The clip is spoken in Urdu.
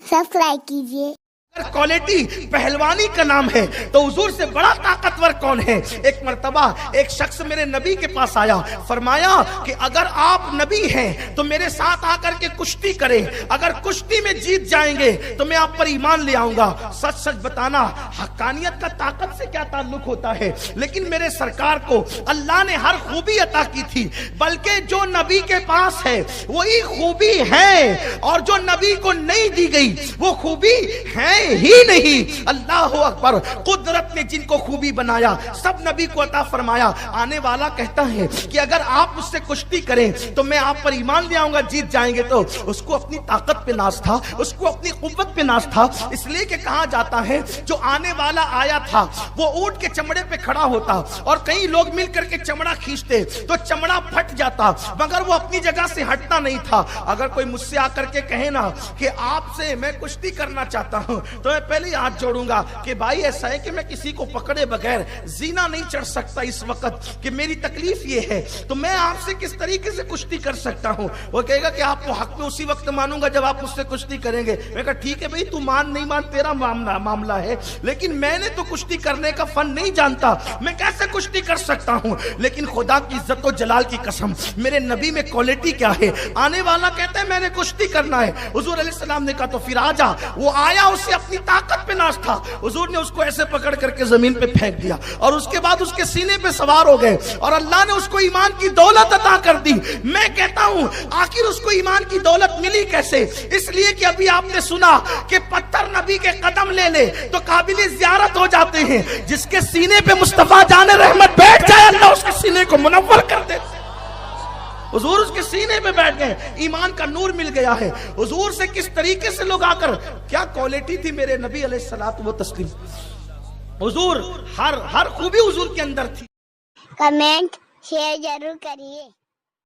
سبسکرائب کیجیے۔ کوالٹی پہلوانی کا نام ہے تو حضور سے بڑا طاقتور کون ہے؟ ایک مرتبہ ایک شخص میرے نبی کے پاس آیا، فرمایا کہ اگر آپ نبی ہیں تو میرے ساتھ آ کر کے کشتی کریں، اگر کشتی میں جیت جائیں گے تو میں آپ پر ایمان لے آؤں گا۔ سچ سچ بتانا حقانیت کا طاقت سے کیا تعلق ہوتا ہے، لیکن میرے سرکار کو اللہ نے ہر خوبی عطا کی تھی، بلکہ جو نبی کے پاس ہے وہی خوبی ہے، اور جو نبی کو نہیں دی گئی وہ خوبی ہے ہی نہیں۔ اللہ اکبر۔ قدرت نے جن کو خوبی بنایا سب نبی کو عطا فرمایا۔ آنے والا کہتا ہے کہ اگر آپ مجھ سے کشتی کریں تو میں آپ پر ایمان لے آؤں گا، جیت جائیں گے۔ تو اس کو اپنی طاقت پہ ناز تھا، اس کو اپنی قوت پہ ناز تھا، اس لیے کہ کہا جاتا ہے جو آنے والا آیا تھا وہ اونٹ کے چمڑے پہ کھڑا ہوتا اور کئی لوگ مل کر کے چمڑا کھینچتے تو چمڑا پھٹ جاتا، مگر وہ اپنی جگہ سے ہٹتا نہیں تھا۔ اگر کوئی مجھ سے آ کر کے کہے نا کہ آپ سے میں کشتی کرنا چاہتا ہوں تو میں پہلے ہی ہاتھ جوڑوں گا کہ بھائی ایسا ہے کہ میں کسی کو پکڑے بغیر زینہ نہیں چڑھ سکتا اس وقت، کہ میری تکلیف یہ ہے، تو میں آپ سے کس طریقے سے کشتی کر سکتا ہوں؟ وہ کہے گا کہ آپ کو حق میں اسی وقت مانوں گا جب آپ مجھ سے کشتی کریں گے۔ میں کہا ٹھیک ہے بھائی، تو مان نہیں مان تیرا معاملہ ہے، لیکن میں نے تو کشتی کرنے کا فن نہیں جانتا، میں کیسے کشتی کر سکتا ہوں؟ لیکن خدا کی عزت و جلال کی قسم میرے نبی میں کوالٹی کیا ہے؟ آنے والا کہتا ہے میں نے کشتی کرنا ہے۔ حضور علیہ السلام نے کہا تو پھر آ جا۔ وہ آیا، اسے اپنی طاقت پہ ناز تھا، حضور نے اس کو ایسے پکڑ کر کے زمین پہ پھینک دیا اور اس کے بعد اس کے سینے پہ سوار ہو گئے اور اللہ نے اس کو ایمان کی دولت عطا کر دی۔ میں کہتا ہوں آخر اس کو ایمان کی دولت ملی کیسے؟ اس لیے کہ ابھی آپ نے سنا کہ پتھر نبی کے قدم لے لے تو قابل زیارت ہو جاتے ہیں، جس کے سینے پہ مصطفیٰ جان رحمت بیٹھ جائے اللہ اس کے سینے کو منور کر دے۔ حضور اس کے سینے پہ بیٹھ گئے، ایمان کا نور مل گیا ہے۔ حضور سے کس طریقے سے لوگ آ کر، کیا کوالٹی تھی میرے نبی علیہ الصلوۃ والتسلیم۔ حضور ہر خوبی حضور کے اندر تھی۔ کمنٹ شیئر ضرور کریے۔